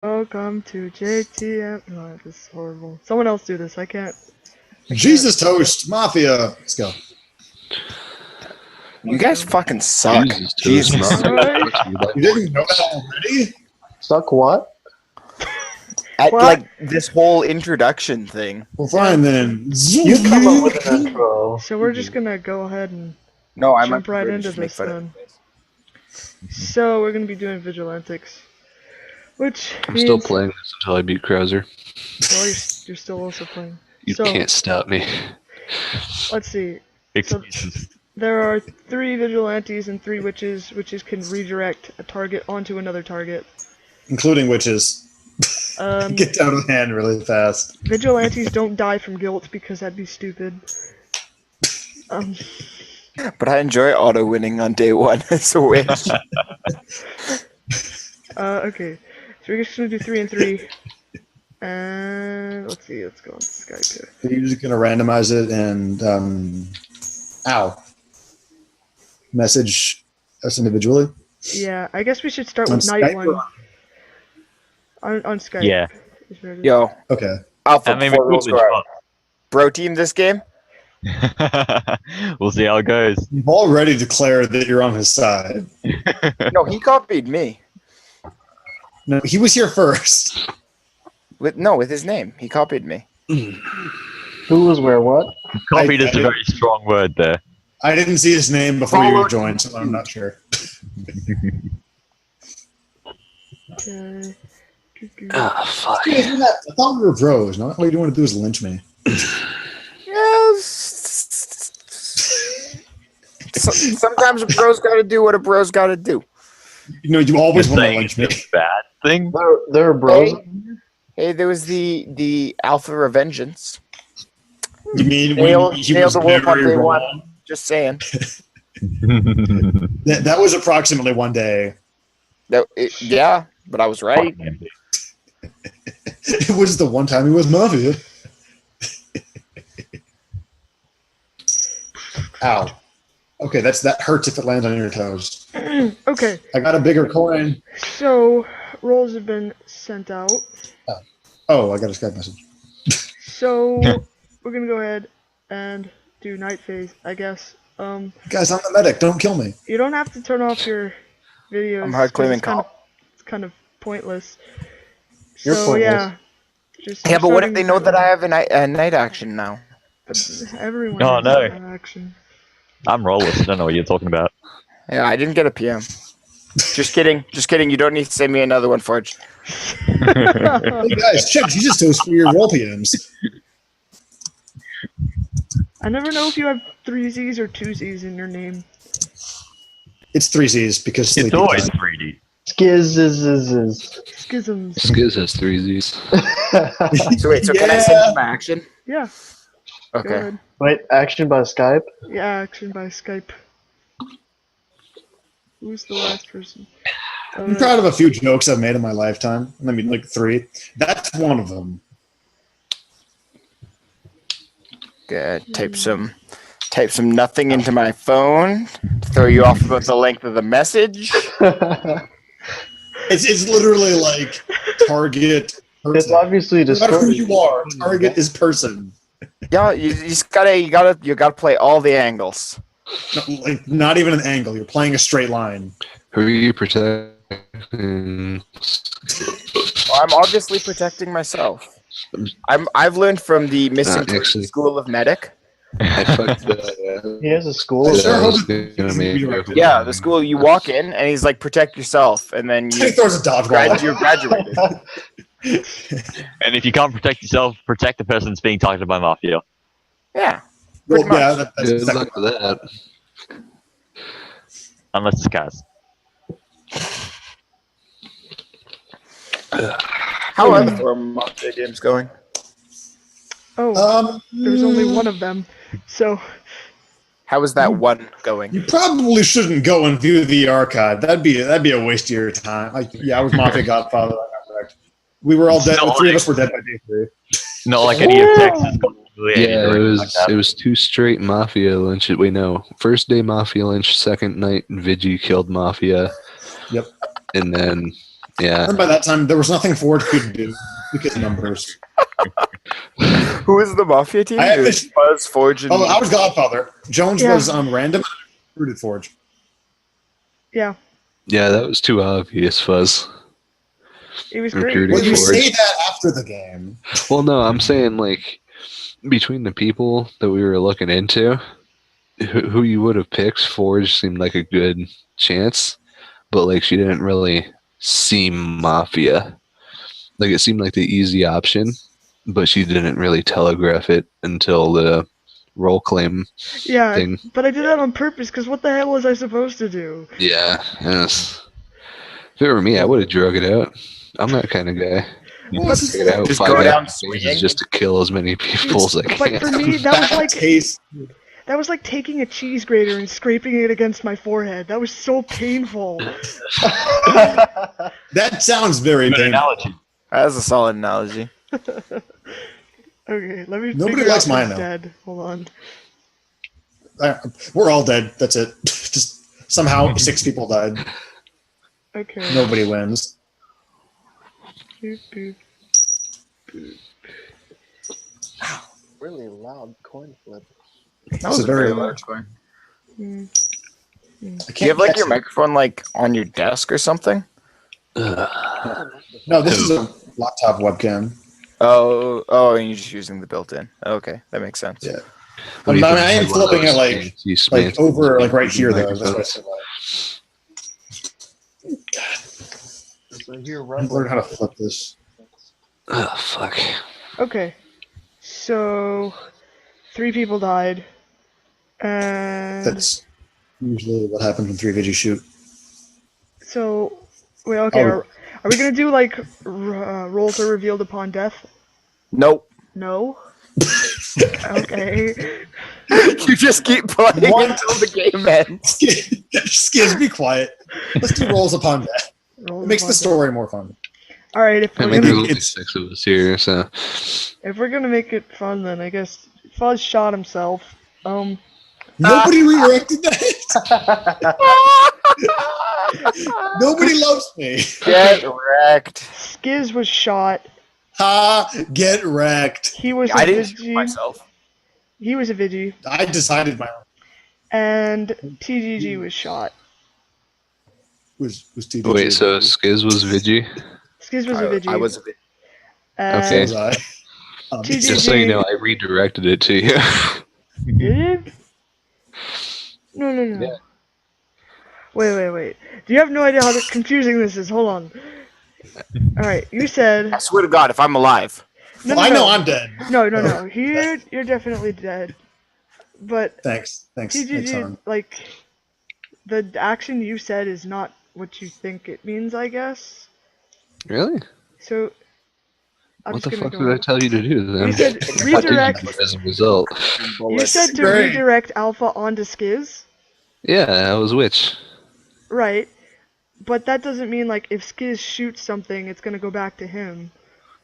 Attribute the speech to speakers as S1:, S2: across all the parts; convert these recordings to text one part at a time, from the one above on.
S1: Welcome to JTM. No, this is horrible. Someone else do this. I can't.
S2: Jesus Toast, Mafia. Let's go.
S3: You guys fucking suck.
S4: Jesus.
S2: You didn't know that already?
S5: Suck what?
S3: At,
S1: What?
S3: like, this whole introduction thing.
S2: Well, fine then.
S5: You come up with an intro.
S1: So we're just gonna go ahead and
S3: No, I'm
S1: jump right into this then. So we're gonna be doing vigilantics, which
S4: I'm
S1: means,
S4: still playing this until I beat Krauser.
S1: Well, you're still also playing.
S4: You
S1: So
S4: can't stop me.
S1: let's see.
S6: Excuses.
S1: There are 3 vigilantes and 3 witches. Witches can redirect a target onto another target.
S2: Including witches. Get out of hand really fast.
S1: Vigilantes don't die from guilt because that'd be stupid.
S3: But I enjoy auto winning on day 1. It's a wish.
S1: Okay. So we're just gonna do 3 and 3. And let's see, let's go on Skype here.
S2: You're just going to randomize it and, message us individually?
S1: Yeah, I guess we should start
S2: On
S1: with night
S2: Skype
S1: 1.
S2: or-
S1: On Skype.
S6: Yeah.
S3: Yo,
S2: Okay.
S3: Alpha,
S6: That made me
S3: before we
S6: cool as
S3: start.
S6: fuck.
S3: Bro team this game?
S6: We'll see how it goes.
S2: You've already declared that you're on his side.
S3: No, he copied me.
S2: No, he was here first.
S3: With his name. He copied me.
S5: Who was where what?
S6: Copied
S2: I
S6: is a very strong word there.
S2: I didn't see his name before
S3: Follow-
S2: you joined, so I'm not sure.
S1: Okay.
S4: Ah, fuck.
S2: I thought we were bros. Not all you want to do is lynch me.
S3: Sometimes a bro's gotta do what a bro's gotta do.
S2: You know, you always
S6: You're
S2: want to
S6: saying
S2: lynch me.
S6: it's a bad thing?
S5: There are bros.
S3: Hey, there was the Alpha Revengeance.
S2: You mean
S3: Nailed
S2: when he was
S3: the wolf on
S2: very
S3: day 1.
S2: wrong?
S3: Just saying.
S2: That was approximately one day.
S3: Yeah, but I was right.
S2: It was the one time he was Mafia. Ow. Okay, that hurts if it lands on your toes.
S1: Okay,
S2: I got a bigger coin.
S1: so rolls have been sent out.
S2: Oh, I got a Skype message.
S1: So we're gonna go ahead and do night phase, I guess.
S2: Guys, I'm the medic. Don't kill me.
S1: You don't have to turn off your videos.
S3: I'm hard
S1: 'cause
S3: claiming
S1: it's kind of,
S3: cop.
S1: it's kind of pointless.
S5: You're
S1: So
S5: pointless.
S1: yeah. Just
S3: Yeah, but what if they know that I
S1: starting-
S3: have a night action now?
S1: Everyone
S6: Oh,
S1: has
S6: no.
S1: that action.
S6: I'm roleless. I don't know what you're talking about.
S3: Yeah, I didn't get a PM. Just kidding. Just kidding. You don't need to send me another one, Forge.
S2: Hey guys, check Jesus Toast for your roll PMs.
S1: I never know if you have 3 Z's or 2 Z's in your name.
S2: It's 3 Z's because
S6: It's
S2: sleepy
S6: always
S2: time.
S6: 3D.
S5: Skizzz is.
S1: Schisms.
S4: Skizzz has 3 Z's.
S3: So wait, so can I send you my action?
S1: Yeah. Go
S3: Okay.
S1: ahead.
S5: Wait, action by Skype?
S1: Yeah, action by Skype. Who's the last person?
S2: I'm proud of a few jokes I've made in my lifetime. I mean, like 3. That's one of them.
S3: Good. Type some nothing into my phone. Throw you off about the length of the message.
S2: It's literally like target.
S5: It's
S2: Person.
S5: obviously
S2: No matter who
S5: distorted.
S2: you are, target is person.
S3: Yeah, you just gotta play all the angles.
S2: No, like not even an angle. You're playing a straight line.
S4: Who are you protecting?
S3: Well, I'm obviously protecting myself. I've learned from the missing
S4: actually.
S3: school of medic.
S4: I fucked that.
S5: He has a school.
S2: I
S5: of
S2: sure
S4: I
S2: hope
S4: was
S2: it-
S4: gonna make a joke.
S3: Yeah, the school you walk in and he's like, protect yourself, and then
S2: He
S3: you
S2: throws a dodgeball.
S3: you're graduated.
S6: And if you can't protect yourself, protect the person that's being targeted by Mafia.
S3: Yeah.
S2: Well,
S3: Pretty
S2: yeah,
S3: much.
S2: that's
S4: Good
S2: exactly.
S4: luck with that.
S6: Unless it's Skizzz.
S3: How are the 4 Mafia games going?
S1: Oh, there's only one of them. So,
S3: How is that one going?
S2: You probably shouldn't go and view the archive. That'd be a waste of your time. Like, yeah, I was Mafia Godfather. I got wrecked. We were all dead.
S6: It's
S2: The
S6: not
S2: 3 of
S6: like-
S2: us were dead by day 3.
S6: Not like any of Texas got affiliated
S4: Yeah,
S6: or
S4: it
S6: anything
S4: was
S6: like that.
S4: it was 2 straight Mafia lynches. Wait, no. First day Mafia lynch, second night Vigi killed Mafia.
S2: Yep.
S4: And then Yeah.
S2: And by that time, there was nothing Forge could do because numbers.
S3: Who was the Mafia team?
S2: I
S3: It was Fuzz, Forge, and
S2: Oh, I was Godfather. Jones
S1: Yeah.
S2: was random. Rooted Forge.
S1: Yeah,
S4: Yeah, that was too obvious, Fuzz.
S1: it was great.
S4: Recruiting
S2: Well, you
S4: Forge.
S2: say that after the game.
S4: Well, no, I'm saying like between the people that we were looking into, who you would have picked, Forge seemed like a good chance, but like she didn't really seem Mafia. Like it seemed like the easy option, but she didn't really telegraph it until the role claim
S1: Yeah,
S4: thing.
S1: but I did that on purpose because what the hell was I supposed to do?
S4: Yeah, yes. If it were me, I would have drug it out. I'm that kind of guy.
S1: Well,
S2: What's
S4: Drug it out,
S3: Just
S4: find
S3: go
S4: out
S3: down
S4: phases
S3: swinging.
S4: just to kill as many people as I
S1: But
S4: can.
S1: for me, that was
S2: Bad
S1: like
S2: taste.
S1: taking a cheese grater and scraping it against my forehead. That was so painful.
S2: That sounds very
S6: Good
S2: painful.
S6: analogy.
S3: That's a solid analogy.
S1: Okay, let me.
S2: Nobody
S1: figure
S2: likes
S1: out
S2: mine,
S1: who's
S2: though.
S1: dead. Hold on.
S2: We're all dead. That's it. Just somehow 6 people died.
S1: Okay.
S2: Nobody wins.
S1: Boop, boop.
S5: Really loud coin flip.
S3: That
S2: was a very large
S3: one.
S1: Mm.
S2: I
S3: Do you
S2: can't
S3: have like
S2: catch
S3: your
S2: it.
S3: microphone like on your desk or something?
S2: No, this is a laptop webcam.
S3: Oh, and you're just using the built-in. Okay, that makes sense.
S2: Yeah.
S4: What do you
S2: I
S4: think?
S2: am
S4: One of
S2: flipping it
S4: those
S2: like
S4: fancy
S2: over like right here though. That's
S4: microphones?
S2: what I said.
S5: So here,
S2: I learn how to flip this.
S4: Oh, fuck.
S1: Okay. So, 3 people died. And
S2: That's usually what happens when 3 shoot.
S1: so, wait. Okay.
S2: Oh.
S1: Are we gonna do like roles are revealed upon death?
S3: Nope.
S1: No. Okay.
S3: You just keep playing
S2: What?
S3: until the game ends.
S2: Skizzz, be quiet. Let's do rolls upon death.
S1: Rolls
S2: It makes
S1: upon
S2: the
S1: death.
S2: story more fun.
S1: All right. If
S4: I
S1: we're
S4: mean,
S1: gonna
S4: there's only
S2: it's-
S4: 6 of us here, so.
S1: if we're gonna make it fun, then I guess Fuzz shot himself.
S2: Nobody redirected that. Nobody loves me.
S3: Get wrecked.
S1: Skizzz was shot.
S2: Ha! Get wrecked.
S1: He was
S3: I
S1: a
S3: didn't shoot
S1: Vigi.
S3: myself.
S1: He was a Vigi.
S2: I decided my own.
S1: And TGG was shot.
S2: Was TJ.
S4: Wait, so Skizzz was Vigi?
S1: Skizzz was a Vigi.
S3: I was a bit.
S1: And
S4: Okay.
S2: Was I?
S1: TJ
S4: Just so you know, I redirected it to you.
S1: Did it? No.
S4: Yeah.
S1: Wait. Do you have no idea how confusing this is? Hold on. Alright, you said...
S3: I swear to God, if I'm alive.
S1: No,
S2: I know I'm dead.
S1: No. You're definitely dead. But
S2: Thanks. Thanks,
S1: TGG,
S2: Harm.
S1: like, the action you said is not what you think it means, I guess.
S4: Really?
S1: So... I'm
S4: What
S1: just
S4: the
S1: gonna
S4: fuck
S1: go-
S4: did I tell you to do then?
S1: You said
S4: What did you
S1: redirect...
S4: do as a result?
S1: You said to
S2: Great.
S1: redirect Alpha onto Skizzz.
S4: Yeah, I was Witch.
S1: Right. But that doesn't mean, like, if Skizzz shoots something, it's gonna go back to him.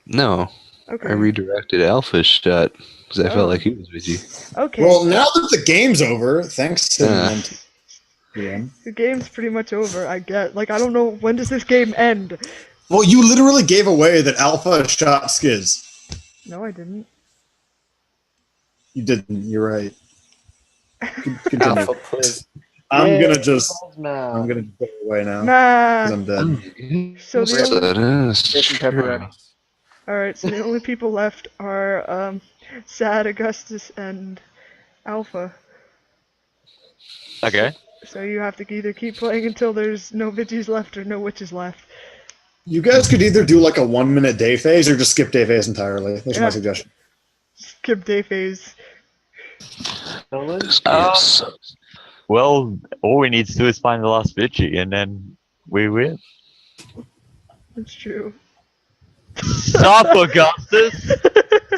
S4: No,
S1: Okay.
S4: I redirected Alpha's shot because I
S1: Oh.
S4: felt like he was Vigi.
S1: Okay.
S2: Well, now that the game's over, thanks to
S4: Yeah.
S2: Yeah.
S1: The game's pretty much over, I get. Like, I don't know, when does this game end?
S2: Well, you literally gave away that Alpha shot Skizzz.
S1: No, I didn't.
S2: You didn't. You're right. Continue.
S3: Alpha, please.
S2: I'm gonna just.
S5: Now.
S2: I'm gonna go away now.
S1: Nah.
S2: 'Cause I'm dead.
S1: So the only...
S4: That is
S3: Chicken pepperoni.
S1: Alright, so the only people left are, Sad, Augustus, and Alpha.
S6: Okay.
S1: So you have to either keep playing until there's no Vigis left or no witches left.
S2: You guys could either do like a 1-minute day phase or just skip day phase entirely. That's
S1: Yeah.
S2: my suggestion.
S1: Skip day phase.
S4: this game sucks.
S6: Well, all we need to do is find the last Vigi, and then we win.
S1: That's true.
S6: Stop, Augustus!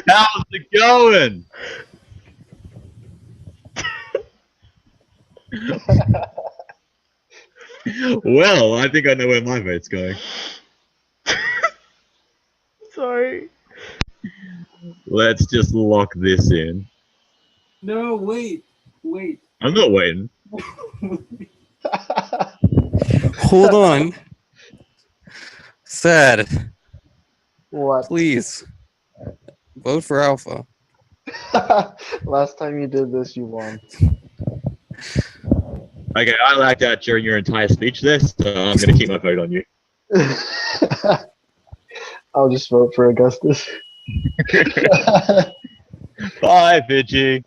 S6: How's it going? Well, I think I know where my vote's going.
S1: Sorry.
S6: Let's just lock this in.
S7: No, wait.
S6: I'm not waiting.
S7: Hold on.
S8: Sad.
S5: What?
S8: Please. Vote for Alpha.
S5: Last time you did this, you won.
S6: Okay, I lagged out during your entire speech there, so I'm going to keep my vote on you.
S5: I'll just vote for Augustus.
S6: Bye, Vigi.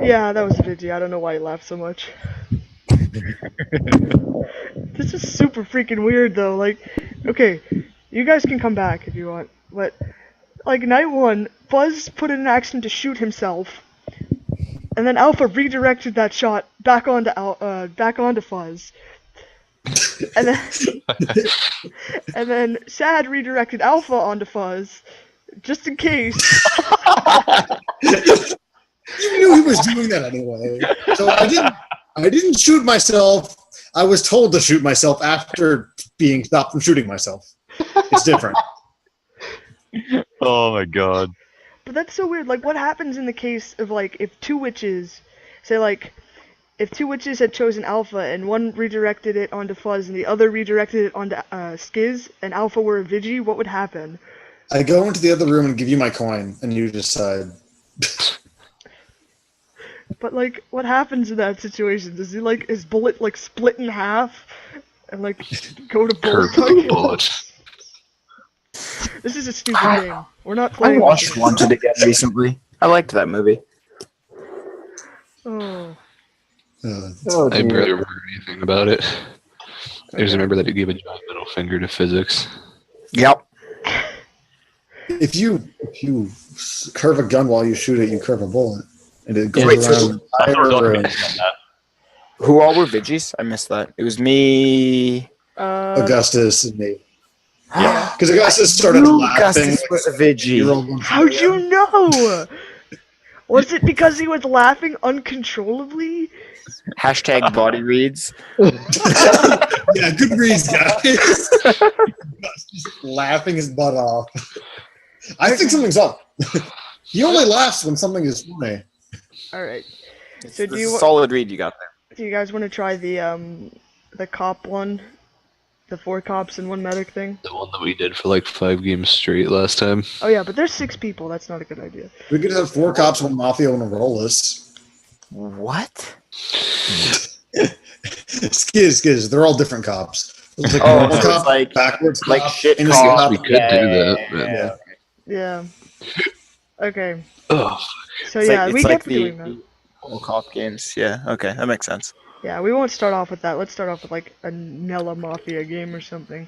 S1: Yeah, that was Vigi. I don't know why he laughed so much. This is super freaking weird though. Like, okay, you guys can come back if you want, but like night one, Fuzz put in an action to shoot himself, and then Alpha redirected that shot back onto Fuzz, and then Sad redirected Alpha onto Fuzz, just in case.
S2: You knew he was doing that anyway. So I didn't shoot myself. I was told to shoot myself after being stopped from shooting myself. It's different.
S6: Oh my god.
S1: But that's so weird. Like, what happens in the case of, like, if two witches, say, like, if two witches had chosen Alpha and one redirected it onto Fuzz and the other redirected it onto Skizzz and Alpha were a Vigi, what would happen?
S2: I go into the other room and give you my coin, and you decide.
S1: But, like, what happens in that situation? Does he, like, his bullet, like, split in half and, like, go to both
S4: bullets.
S1: This is a stupid game. We're not
S3: I
S1: playing.
S3: watched Wanted again recently. I liked that movie.
S1: Oh.
S5: Oh,
S4: I
S5: dear.
S4: barely remember anything about it. I just remember that it gave a giant middle finger to physics.
S3: Yep.
S2: If you curve a gun while you shoot it, you curve a bullet, and it goes
S3: Wait,
S2: around the entire room.
S3: Who all were Vigis? I missed that. It was me.
S2: Augustus and me.
S1: Yeah.
S2: Because Augustus started laughing.
S3: Augustus was a Vigi.
S1: How'd you know? Was it because he was laughing uncontrollably?
S3: Hashtag body reads.
S2: Yeah, good reads, guys. Just laughing his butt off. I think something's up. He only laughs when something is funny.
S1: Alright.
S3: So solid read you got there.
S1: Do you guys want to try the cop one? The 4 cops and 1 medic thing?
S4: The one that we did for like 5 games straight last time.
S1: Oh yeah, but there's 6 people. That's not a good idea.
S2: We could have 4 cops, 1 mafia, and a roleless.
S3: What?
S2: Skizzz. They're all different cops. Like
S3: Oh, so
S2: cop,
S3: it's like
S2: backwards
S3: like
S2: cop,
S3: shit
S2: innocent
S3: cop.
S2: cop.
S4: We could do that. But...
S2: Yeah.
S1: Yeah. Okay.
S4: Oh,
S1: So
S3: It's
S1: yeah,
S3: like,
S1: we
S3: it's
S1: kept
S3: like
S1: doing that.
S3: the all cop games. Yeah. Okay, that makes sense.
S1: Yeah, we won't start off with that. Let's start off with like a Nilla Mafia game or something.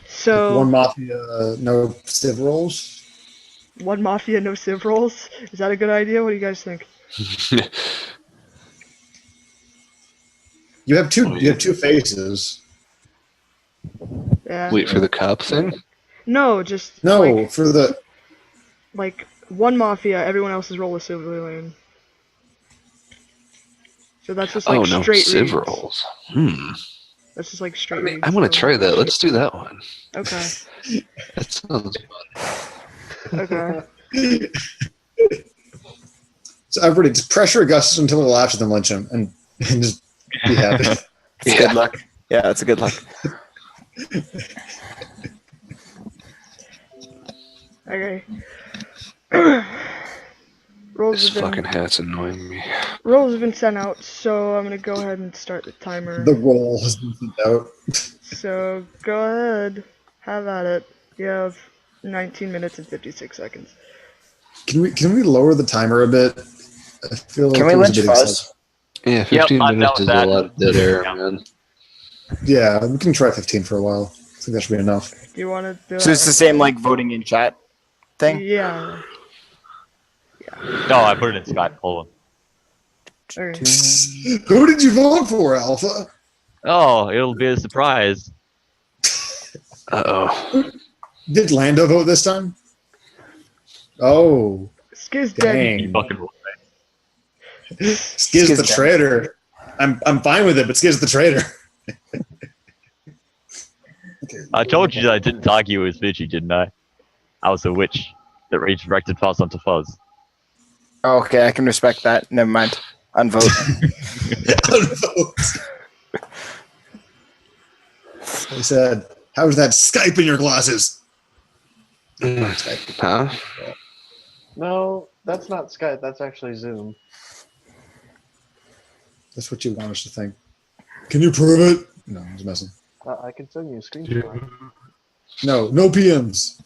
S1: So
S2: 1 mafia, no civ rolls.
S1: 1 Mafia, no civ rolls. Is that a good idea? What do you guys think?
S2: You have 2. You have 2 faces.
S1: Yeah.
S4: wait for the cop thing?
S1: No, just
S2: No,
S1: like,
S2: for the.
S1: like 1 Mafia, everyone else is roll a civilian. So that's just like
S4: Oh no,
S1: straight
S4: civ
S1: reads.
S4: rolls.
S1: That's just like straight
S4: I mean,
S1: reads.
S4: I want to
S1: so-
S4: try that. Let's do that one.
S1: Okay.
S4: That sounds fun.
S1: Okay.
S2: So everybody, just pressure Augustus until he laughs and then lynch him, and just be happy.
S3: It's good luck. Yeah, that's a good luck.
S1: Okay. Rolls
S4: This
S1: have been
S4: fucking hat's annoying me.
S1: rolls have been sent out, so I'm gonna go ahead and start the timer.
S2: The roll has been sent out.
S1: So go ahead, have at it. You have 19 minutes and 56 seconds.
S2: Can we lower the timer a bit? I feel like
S3: Can we
S2: it was a
S3: lynch
S2: bit
S3: Fuzz?
S2: excessive.
S4: Yeah, 15
S6: I'm down
S4: minutes
S6: with
S4: is
S6: that.
S4: a lot of dead air,
S6: Yeah.
S4: man.
S2: Yeah, we can try 15 for a while. I think that should be enough.
S1: Do you want to do
S3: So
S1: it?
S3: it's the same like voting in chat thing.
S1: Yeah.
S6: No, I put it in Skype. Hold on.
S1: Okay.
S2: Who did you vote for, Alpha?
S6: Oh, it'll be a surprise.
S4: Uh-oh.
S2: Did Lando vote this time? Oh,
S1: Skizzz dead.
S6: You
S2: dang.
S6: fucking
S2: Skizzz the
S3: dead.
S2: traitor. I'm fine with it, but Skizzz the traitor.
S6: I told you that I didn't target you as Vigi, didn't I? I was a witch that redirected Fuzz onto Fuzz.
S3: Okay, I can respect that. Never mind. Unvote.
S2: Unvote. He said, "How's that Skype in your glasses?"
S4: Huh?
S5: No, that's not Skype. That's actually Zoom.
S2: That's what you want us to think. Can you prove it? No, I'm just messing.
S5: I can send you a screenshot.
S2: No PMs.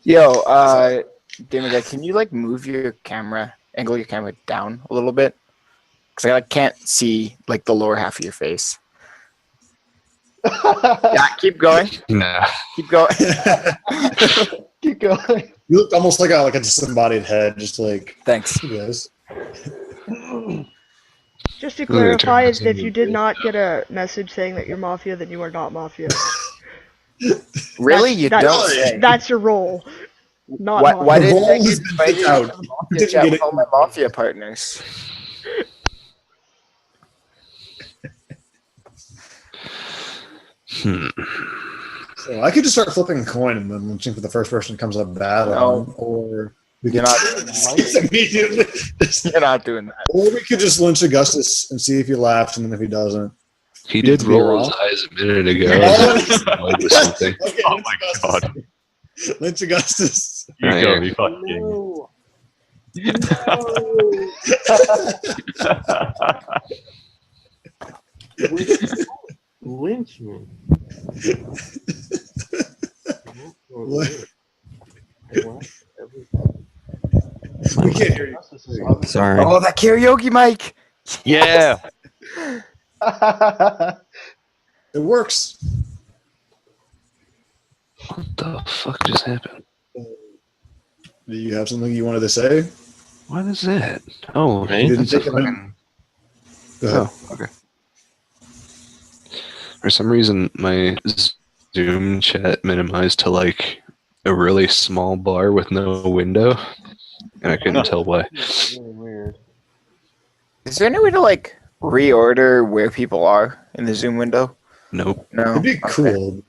S3: Yo, Damon guy, can you like move your camera, angle your camera down a little bit? Because I like, can't see like the lower half of your face. Yeah, keep going.
S4: Nah.
S3: Keep going.
S5: Keep going.
S2: You looked almost like a disembodied head, just like
S3: Thanks.
S2: yes.
S1: Just to
S4: We're gonna
S1: clarify,
S4: turn
S1: if
S4: this
S1: you
S4: into
S1: did not get a message saying that you're Mafia, then you are not Mafia.
S3: Really? You
S1: That's-
S3: don't say.
S1: That's your role. Not
S3: Why
S1: Mafia.
S3: didn't
S2: role
S3: I get
S2: has been
S3: invited
S2: picked out.
S3: to the
S2: You
S3: Mafia
S2: didn't
S3: chat
S2: get
S3: with
S2: it.
S3: all my Mafia partners?
S2: So I could just start flipping a coin and then lynching for the first person that comes up bad
S3: No.
S2: on, or we
S3: You're
S2: could
S3: not doing
S2: just immediately.
S3: You're not doing that.
S2: Or we could just lynch Augustus and see if he laughs, and then if he doesn't,
S4: He did
S2: To be
S4: roll his
S2: wrong.
S4: eyes a minute ago.
S2: Oh.
S4: Annoyed with something.
S2: okay,
S6: Oh
S2: lynch
S6: my
S2: Augustus.
S6: god.
S2: Lynch Augustus.
S6: You
S4: Right
S6: gotta
S4: here.
S6: be fucking.
S5: No.
S7: Lynch me.
S2: What?
S7: My
S2: We can't hear you.
S8: Sorry.
S3: Oh, that karaoke mic!
S6: Yeah.
S2: It works.
S4: What the fuck just happened?
S2: Do you have something you wanted to say?
S4: What is that? Oh,
S7: Right?
S2: You didn't
S4: that's a
S2: take a minute.
S4: fucking...
S2: Go ahead.
S4: Oh, okay. For some reason, my Zoom chat minimized to like a really small bar with no window, and I couldn't tell why.
S5: It's really weird.
S3: Is there any way to like reorder where people are in the Zoom window?
S4: Nope.
S3: No.
S2: It'd be
S3: Okay.
S2: cool.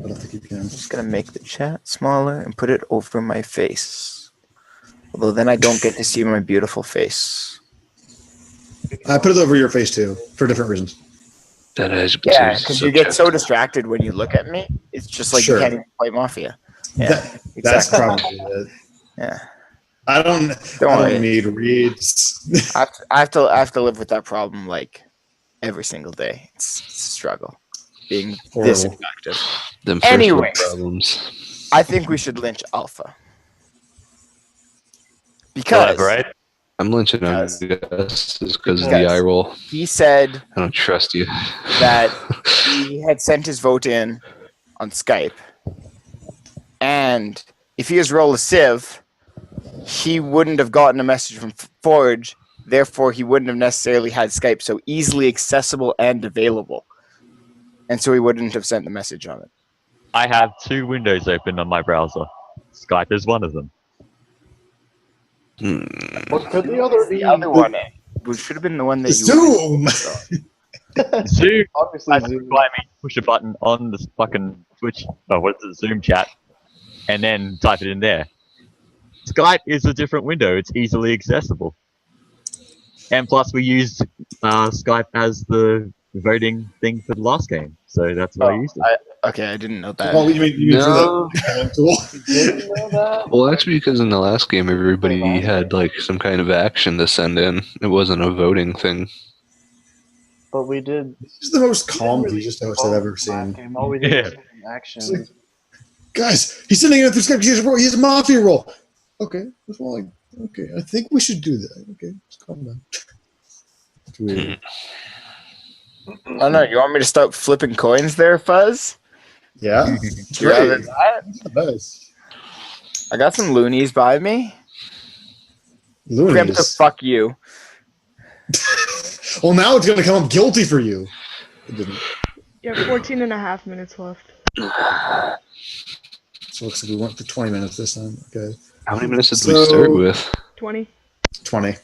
S2: I don't think you can.
S3: I'm just gonna make the chat smaller and put it over my face. Although then I don't get to see my beautiful face.
S2: I put it over your face too, for different reasons.
S4: That is
S3: Yeah, because you get so distracted when you look at me. It's just like
S2: Sure.
S3: you can't even play Mafia. Yeah,
S2: That's
S3: exactly.
S2: probably it.
S3: Yeah.
S2: I don't
S3: worry.
S2: need reads.
S3: I have to live with that problem like every single day. It's a struggle being this
S2: Horrible.
S3: attractive.
S4: Them first world
S3: Anyways.
S4: problems.
S3: I think we should lynch Alpha because
S6: Whatever, right?
S4: I'm lynching on
S3: Yes.
S4: Augustus because of
S3: Yes.
S4: the eye roll.
S3: he said
S4: I don't trust you.
S3: that he had sent his vote in on Skype, and if he was roll a sieve, he wouldn't have gotten a message from Forge. Therefore, he wouldn't have necessarily had Skype so easily accessible and available, and so he wouldn't have sent the message on it.
S6: I have two windows open on my browser. Skype is one of them.
S5: What could the other be?
S3: The other one, which should have been the one that you.
S2: Zoom.
S6: Zoom.
S5: Obviously,
S6: That's
S5: Zoom.
S6: why I mean, push a button on the fucking Twitch. Oh, what's the Zoom chat? And then type it in there. Skype is a different window. It's easily accessible. And plus, we used Skype as the voting thing for the last game, so that's why I used it.
S3: Okay, I didn't know that.
S2: Well, you mean
S4: No.
S2: for the tool?
S5: Didn't know that?
S4: Well, that's because in the last game, everybody had like some kind of action to send in. It wasn't a voting thing.
S5: But we did.
S2: This is the most calm Jesus host I've ever seen.
S5: Game. All we did
S6: Yeah.
S5: was take an action.
S2: It's like, guys, he's sending it through Skype. He has a Mafia roll. Okay, that's more like, okay, I think we should do that. Okay, just calm down. It's weird.
S3: Oh no, you want me to start flipping coins there, Fuzz?
S2: Yeah,
S3: You rather
S2: great.
S3: that?
S2: That's the best.
S3: I got some loonies by me. Preemptive,
S2: Loonies.
S3: fuck you.
S2: Well, now it's gonna come up guilty for you. It didn't.
S1: You have 14 and a half minutes left.
S2: So it looks like we went for 20 minutes this time. Okay,
S4: How many minutes did we start with?
S1: 20.
S2: 20.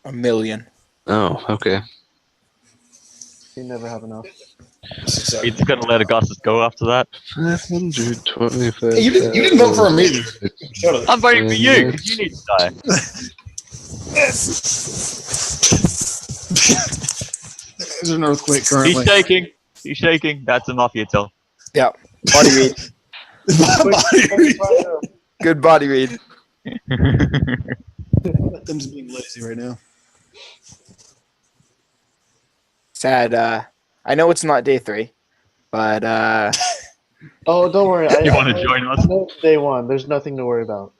S3: A million.
S4: Oh, okay.
S5: You never have enough.
S6: He's gonna let Augustus go after that.
S4: 525.
S2: Hey, you didn't vote for him either. Shut up.
S6: I'm voting for you because you need to die.
S2: There's an earthquake currently.
S6: He's shaking. He's shaking. That's a Mafia tell.
S3: Yeah. Body read.
S2: Body read.
S3: Good body read.
S2: Them's being lazy right now.
S3: Sad. I know it's not day 3, but
S5: Oh, don't worry.
S6: You want to join us?
S5: I know it's day 1. There's nothing to worry about.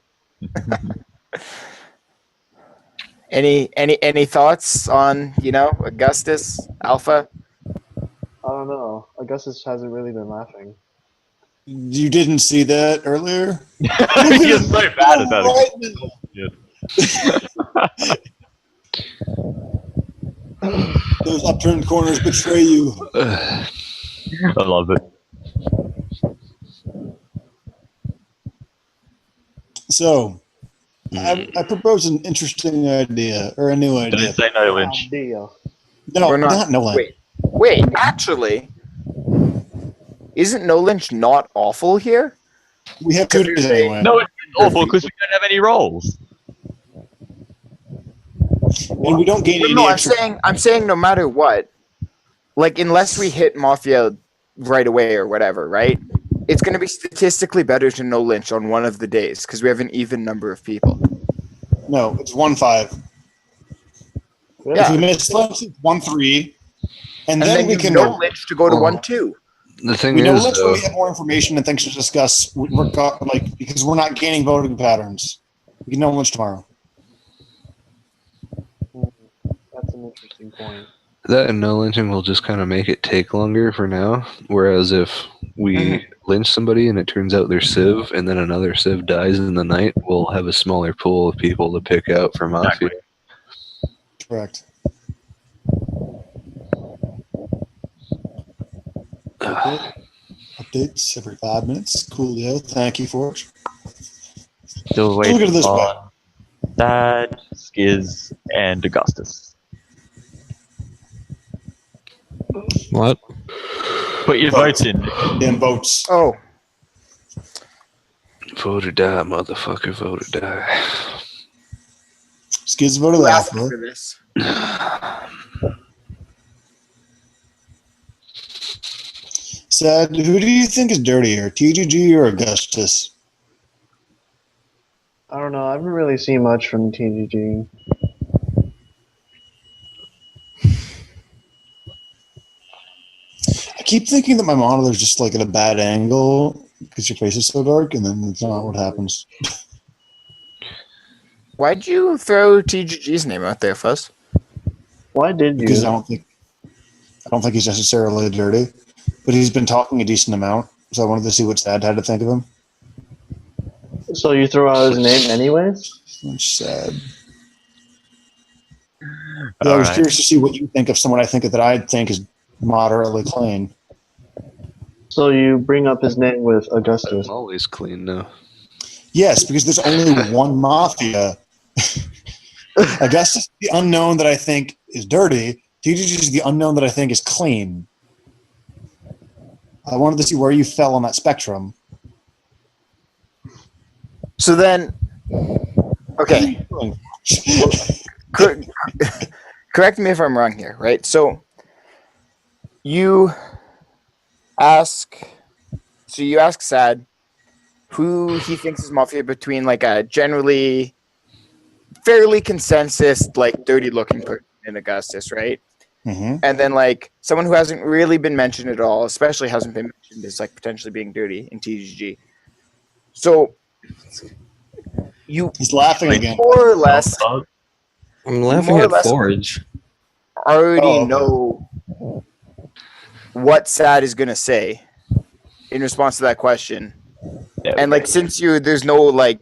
S3: any thoughts on Augustus Alpha?
S5: I don't know. Augustus hasn't really been laughing.
S2: You didn't see that earlier?
S6: You're so bad at that.
S2: Those upturned corners betray you.
S6: I love it.
S2: So, I propose an interesting idea, or a new idea.
S6: Don't say no, Lynch.
S5: Deal.
S2: No,
S3: We're
S2: not no Lynch.
S3: Wait, actually, isn't No Lynch not awful here?
S2: We have 2 days anyway.
S6: No, it's awful because we don't have any rolls.
S2: And we don't gain any
S3: No,
S2: extra.
S3: I'm saying no matter what, like unless we hit Mafia right away or whatever, right? It's going to be statistically better to No Lynch on one of the days because we have an even number of people.
S2: No, it's 1-5.
S5: Really?
S2: If we miss Lynch, it's 1-3. And then we can
S3: No Lynch to go to 1-2.
S4: The thing
S2: We know
S4: is,
S2: Lynch when
S4: though,
S2: we have more information and things to discuss. Because we're not gaining voting patterns. We can know Lynch tomorrow.
S5: That's an interesting point.
S4: that and no lynching will just kind of make it take longer for now. Whereas if we lynch somebody and it turns out they're Civ, and then another Civ dies in the night, we'll have a smaller pool of people to pick out for Mafia.
S6: Exactly.
S2: Correct. Updates every 5 minutes. Coolio. Thank you for it.
S6: Still
S2: Look at it
S6: waiting
S2: this way.
S6: on Dad, Skizzz, and Augustus.
S8: What?
S6: Put your votes in.
S2: Damn votes.
S3: Oh,
S4: Vote or die, motherfucker. Vote or die.
S2: Skizzz voted
S3: who asked
S2: Alpha.
S3: for this?
S2: Said, who do you think is dirtier, TGG or Augustus?
S5: I don't know. I haven't really seen much from TGG.
S2: I keep thinking that my monitor's just like at a bad angle because your face is so dark, and then it's not what happens.
S3: Why'd you throw TGG's name out there, Fuzz?
S5: Why did
S2: Because
S5: you?
S2: I don't think he's necessarily dirty, but he's been talking a decent amount, so I wanted to see what Sad had to think of him.
S5: So you throw out his name anyways?
S2: Which sad. Yeah, I was
S6: Alright.
S2: curious to see what you think of someone I think is moderately clean.
S5: So you bring up his name with Augustus.
S4: I'm always clean now.
S2: Yes, because there's only one Mafia. Augustus is the unknown that I think is dirty. TGG is the unknown that I think is clean. I wanted to see where you fell on that spectrum.
S3: So then, okay, correct me if I'm wrong here, right? So you ask Sad who he thinks is Mafia between like a generally fairly consensus, like dirty looking person in Augustus, right?
S2: Mm-hmm.
S3: And then like someone who hasn't really been mentioned at all, especially hasn't been mentioned as like potentially being dirty in TGG. So you
S2: He's laughing again.
S3: more or less
S8: I'm laughing
S3: More or
S8: at
S3: less-
S8: Forge.
S3: already
S2: Oh, okay.
S3: know what Sad is gonna say in response to that question. And like since there's no like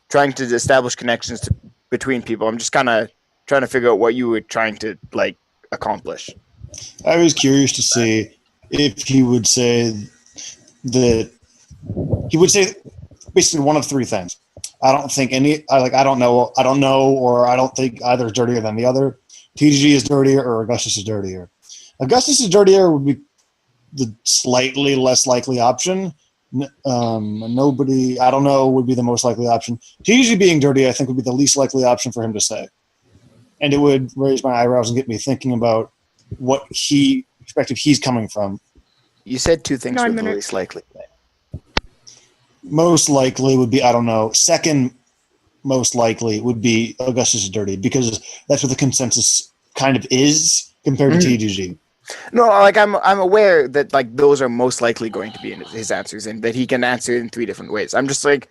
S3: trying to establish connections between people, I'm just kind of trying to figure out what you were trying to like accomplish.
S2: I was curious to see if he would say that he would say basically one of 3 things. I don't think I don't know, or I don't think either is dirtier than the other. TGG is dirtier or Augustus is dirtier. Augustus is dirtier would be the slightly less likely option. Nobody, I don't know, would be the most likely option. TGG being dirty, I think, would be the least likely option for him to say. And it would raise my eyebrows and get me thinking about what perspective he's coming from.
S3: You said two things
S1: 9
S3: were the
S1: minutes.
S3: least likely.
S2: Most likely would be, I don't know, second most likely would be Augustus is dirty, because that's what the consensus kind of is compared to TGG.
S3: No, like I'm aware that like those are most likely going to be in his answers, and that he can answer it in 3 different ways. I'm just like,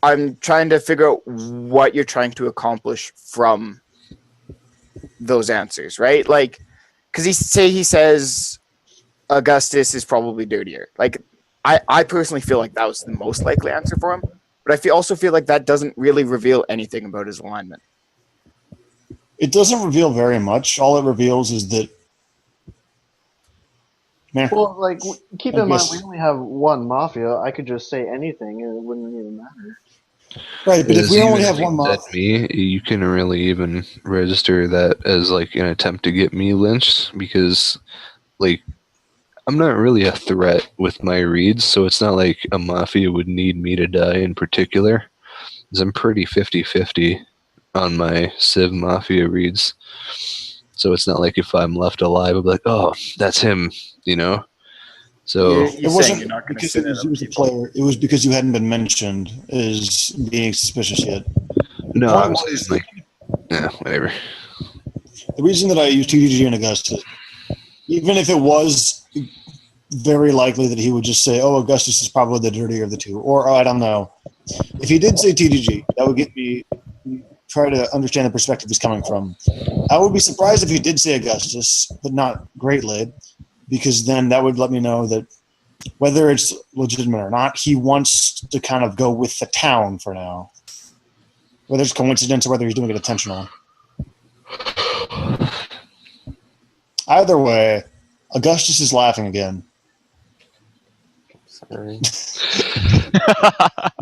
S3: I'm trying to figure out what you're trying to accomplish from those answers, right? Like, because he says Augustus is probably dirtier. Like, I personally feel like that was the most likely answer for him, but I also feel like that doesn't really reveal anything about his alignment.
S2: It doesn't reveal very much. All it reveals is that.
S5: Well, like, keep in mind,
S2: guess-
S5: we only have one Mafia. I could just say anything and it wouldn't even matter.
S2: Right, but if
S4: Is
S2: we only
S4: even
S2: have one
S4: aimed at
S2: month,
S4: me, you can really even register that as like an attempt to get me lynched, because like I'm not really a threat with my reads, so it's not like a Mafia would need me to die in particular. 'Cause I'm pretty 50-50 on my Civ Mafia reads. So it's not like if I'm left alive, I'll be like, oh, that's him, you know? So
S2: it wasn't because it was a player. It was because you hadn't been mentioned as being suspicious yet.
S4: no,
S2: Point
S4: I'm
S2: was-
S4: saying, like, yeah, whatever.
S2: The reason that I used TGG and Augustus, even if it was very likely that he would just say, oh, Augustus is probably the dirtier of the two, or I don't know. If he did say TGG, that would get me try to understand the perspective he's coming from. I would be surprised if he did say Augustus, but not greatly, because then that would let me know that whether it's legitimate or not, he wants to kind of go with the town for now. Whether it's coincidence or whether he's doing it intentional. Either way, Augustus is laughing again.
S8: Sorry.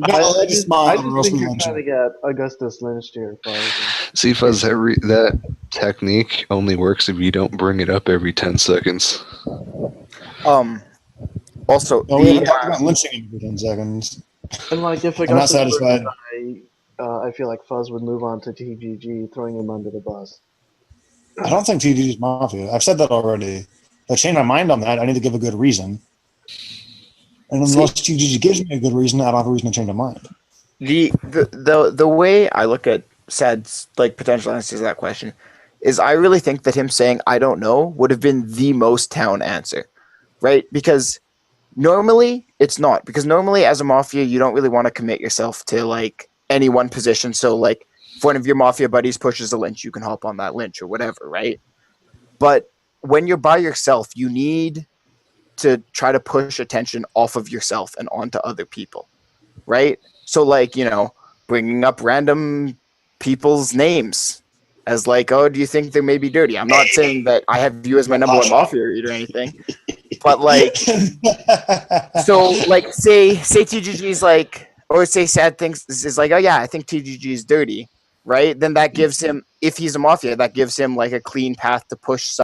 S5: I
S2: just
S5: just think you're
S2: lynch
S5: trying to
S2: him.
S5: get Augustus lynched here.
S4: See, Fuzz, that technique only works if you don't bring it up every 10 seconds.
S3: Also,
S2: No, we haven't talked about lynching him for 10 seconds.
S5: And like, if
S2: I'm not
S5: Augustus were
S2: satisfied.
S5: to die, I feel like Fuzz would move on to TGG, throwing him under the bus.
S2: I don't think TGG is Mafia. I've said that already. If I change my mind on that, I need to give a good reason. And unless TGG gives me a good reason, I don't have a reason to change my mind.
S3: The way I look at Sad's like potential answers to that question is I really think that him saying I don't know would have been the most town answer, right? Because normally it's not. Because normally as a Mafia, you don't really want to commit yourself to like any one position. So like if one of your Mafia buddies pushes a lynch, you can hop on that lynch or whatever, right? But when you're by yourself, you need to try to push attention off of yourself and onto other people, right? So like, you know, bringing up random people's names as like, oh, do you think they may be dirty? I'm not saying that I have you as my number one Mafia read or anything, but like, so like say TGG's like, or say Sad thinks is like, oh yeah, I think TGG is dirty, right? Then that gives him, if he's a Mafia, that gives him like a clean path to push